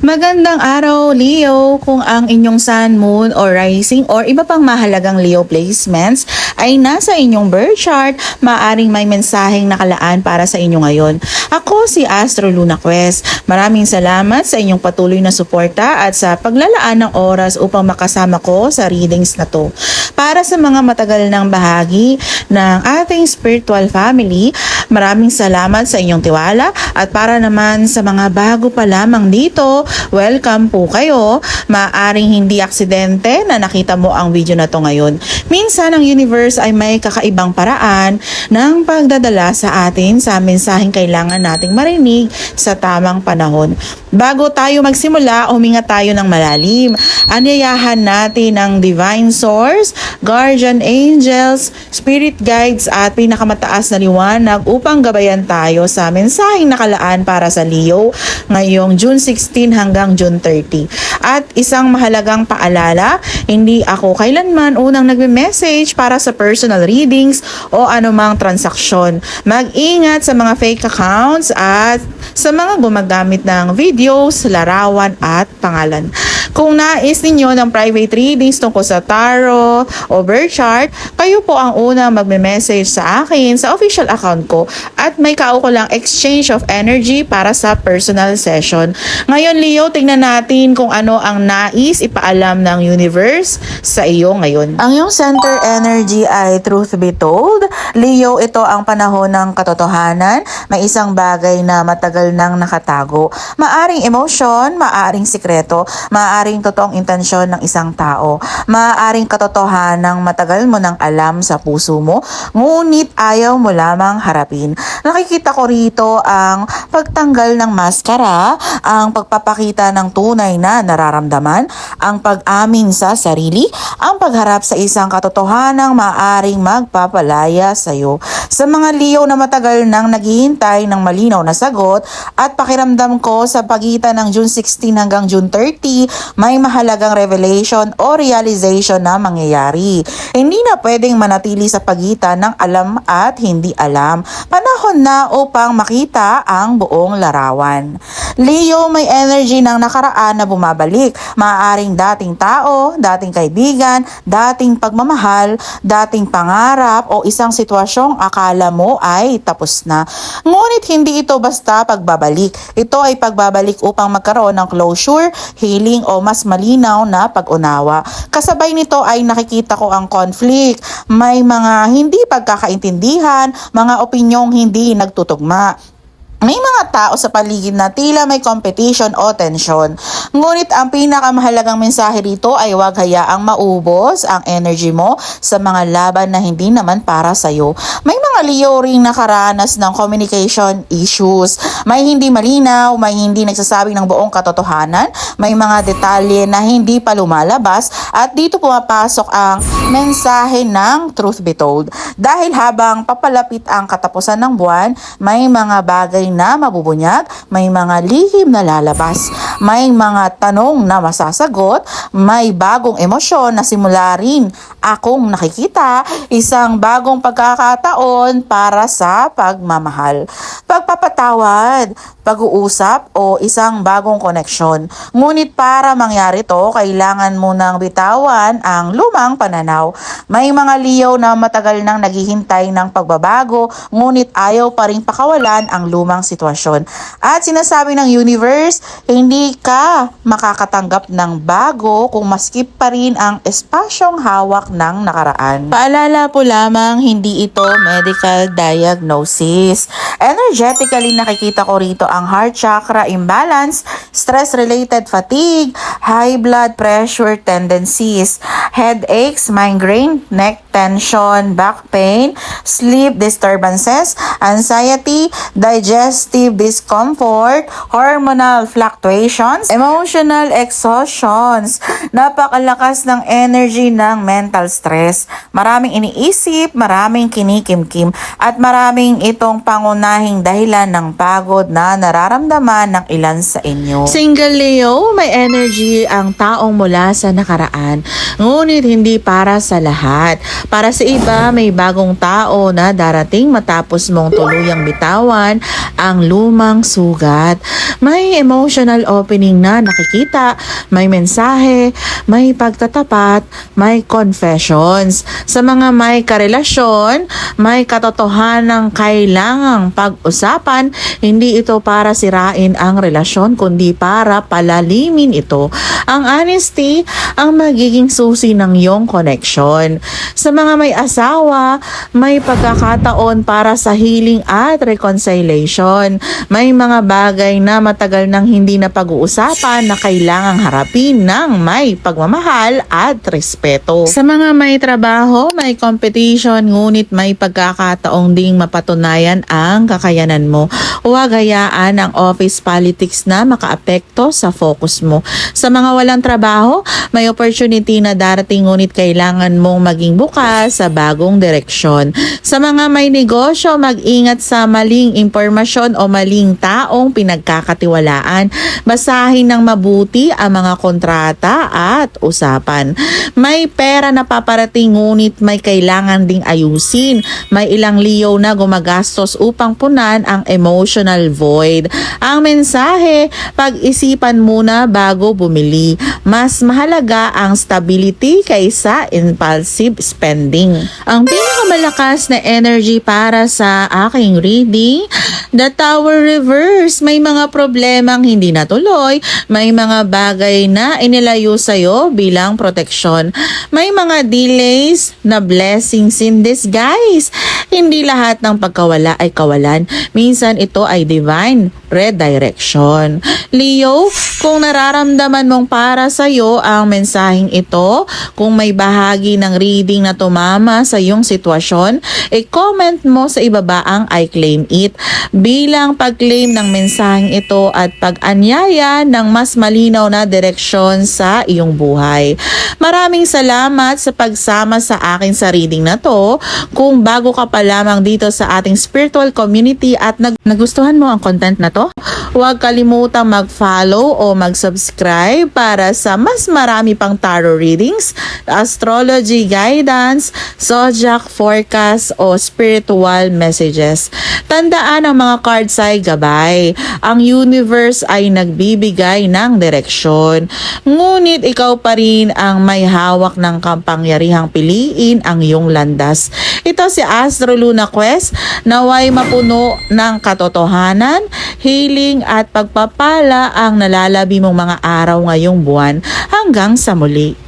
Magandang araw, Leo! Kung ang inyong sun, moon, or rising, or iba pang mahalagang Leo placements ay nasa inyong birth chart, maaring may mensaheng nakalaan para sa inyo ngayon. Ako si Astro Luna Quest. Maraming salamat sa inyong patuloy na suporta at sa paglalaan ng oras upang makasama ko sa readings na to. Para sa mga matagal ng bahagi ng ating spiritual family, maraming salamat sa inyong tiwala at para naman sa mga bago pa lamang dito, welcome po kayo. Maaring hindi aksidente na nakita mo ang video na to ngayon. Minsan ang universe ay may kakaibang paraan ng pagdadala sa atin sa mensaheng kailangan nating marinig sa tamang panahon. Bago tayo magsimula, huminga tayo ng malalim. Anyayahan natin ang Divine Source, Guardian Angels, Spirit Guides at pinakamataas na liwanag upang gabayan tayo sa mensaheng nakalaan para sa Leo ngayong June 16 hanggang June 30. At isang mahalagang paalala, hindi ako kailanman unang nagme-message para sa personal readings o anumang transaksyon. Mag-ingat sa mga fake accounts at sa mga gumagamit ng videos, larawan at pangalan. Kung nais ninyo ng private readings tungkol sa tarot o birth chart, kayo po ang unang magme-message sa akin sa official account ko at may kaukulang exchange of energy para sa personal session. Ngayon, Leo, tingnan natin kung ano ang nais ipaalam ng universe sa iyo ngayon. Ang iyong center energy ay truth be told. Leo, ito ang panahon ng katotohanan. May isang bagay na matagal nang nakatago. Maaring emosyon, maaring sikreto, maaring totoong intensyon ng isang tao. Maaring katotohanan ng matagal mo nang alam sa puso mo, ngunit ayaw mo lamang harapin. Nakikita ko rito ang pagtanggal ng maskara, ang pagpapakita ng tunay na nararamdaman, ang pag-amin sa sarili, ang pagharap sa isang katotohanang maaring magpapalaya sa iyo. Sa mga Leo na matagal nang naghihintay ng malinaw na sagot at pakiramdam ko sa pagitan ng June 16 hanggang June 30, may mahalagang revelation o realization na mangyayari. Hindi na pwedeng manatili sa pagitan ng alam at hindi alam. Panahon na upang makita ang buong larawan. Leo, may energy ng nakaraan na bumabalik. Maaaring dating tao, dating kaibigan, dating pagmamahal, dating pangarap o isang sitwasyong akala mo ay tapos na. Ngunit hindi ito basta pagbabalik. Ito ay pagbabalik upang magkaroon ng closure, healing o mas malinaw na pag-unawa. Kasabay nito ay nakikita ko ang conflict. May mga hindi pagkakaintindihan, mga opinyong hindi nagtutugma. May mga tao sa paligid na tila may competition o tensyon. Ngunit ang pinakamahalagang mensahe rito ay huwag hayaang maubos ang energy mo sa mga laban na hindi naman para sa'yo. May mga Leo ring nakaranas ng communication issues. May hindi malinaw, may hindi nagsasabing ng buong katotohanan, may mga detalye na hindi pa lumalabas at dito pumapasok ang mensahe ng truth be told. Dahil habang papalapit ang katapusan ng buwan, may mga bagay na mabubunyag, may mga lihim na lalabas, may mga tanong na masasagot, may bagong emosyon na simula rin akong nakikita, isang bagong pagkakataon para sa pagmamahal, pagpapatawad, pag-uusap o isang bagong koneksyon. Ngunit para mangyari to, kailangan mo nang bitawan ang lumang pananaw. May mga Leo na matagal nang naghihintay ng pagbabago, ngunit ayaw pa rin pakawalan ang lumang sitwasyon. At sinasabi ng universe, hindi ka makakatanggap ng bago kung maskip pa rin ang espasyong hawak ng nakaraan. Paalala po lamang, hindi ito medical diagnosis. Energetically, nakikita ko rito ang heart chakra imbalance, stress-related fatigue, high blood pressure tendencies, headaches, migraine, neck tension, back pain, sleep disturbances, anxiety, digestive discomfort, hormonal fluctuations, emotional exhaustions. Napakalakas ng energy ng mental stress. Maraming iniisip, maraming kinikimkim, at maraming itong pangunahing dahilan ng pagod na nararamdaman ng ilan sa inyo. Single Leo, may energy ang taong mula sa nakaraan, ngunit hindi para sa lahat. Para sa iba, may bagong tao na darating matapos mong tuluyang bitawan ang lumang sugat. May emotional opening na nakikita, may mensahe, may pagtatapat, may confessions. Sa mga may karelasyon, may katotohanang kailangang pag-usapan. Hindi ito para sirain ang relasyon, kundi para palalimin ito. Ang honesty ang magiging susi ng iyong connection. Sa mga may asawa, may pagkakataon para sa healing at reconciliation. May mga bagay na matagal nang hindi na pag-uusapan na kailangang harapin ng may pagmamahal at respeto. Sa mga may trabaho, may competition, ngunit may pagkakataong ding mapatunayan ang kakayanan mo. Huwag hayaan ang office politics na makaapekto sa focus mo. Sa mga walang trabaho, may opportunity na darating, ngunit kailangan mong maging bukas sa bagong direksyon. Sa mga may negosyo, mag-ingat sa maling impormasyon o maling taong pinagkakatiwalaan. Basahin ng mabuti ang mga kontrata at usapan. May pera na paparating, ngunit may kailangan ding ayusin. May ilang Leo na gumagastos upang punan ang emotional void. Ang mensahe, pag-isipan muna bago bumili. Mas mahalaga ang stability kaysa impulsive spending. Ang pinakamalakas na energy para sa aking reading, the Tower Reverse. May mga problemang hindi natuloy, may mga bagay na inilayo sa'yo bilang proteksyon. May mga delays na blessings in disguise. Hindi lahat ng pagkawala ay kawalan. Minsan ito ay divine redirection. Leo, kung nararamdaman mong para sa iyo ang mensaheng ito, kung may bahagi ng reading na tumama sa iyong sitwasyon, i-comment mo sa ibaba ang I claim it bilang pag-claim ng mensaheng ito at pag-anyaya ng mas malinaw na direksyon sa iyong buhay. Maraming salamat sa pagsama sa akin sa reading na to. Kung bago ka pa lamang dito sa ating spiritual community at nagustuhan mo ang content na to, huwag kalimutang mag-follow o mag-subscribe para sa mas marami pang tarot readings, astrology guidance, zodiac forecast o spiritual messages. Tandaan, ang mga cards ay gabay. Ang universe ay nagbibigay ng direksyon. Ngunit ikaw pa rin ang may hawak ng kapangyarihang piliin ang iyong landas. Ito si Astro Luna Quest, naway mapuno ng katotohanan, healing at pagpapala ang nalalabi mong mga araw ngayong buwan. Hanggang sa muli.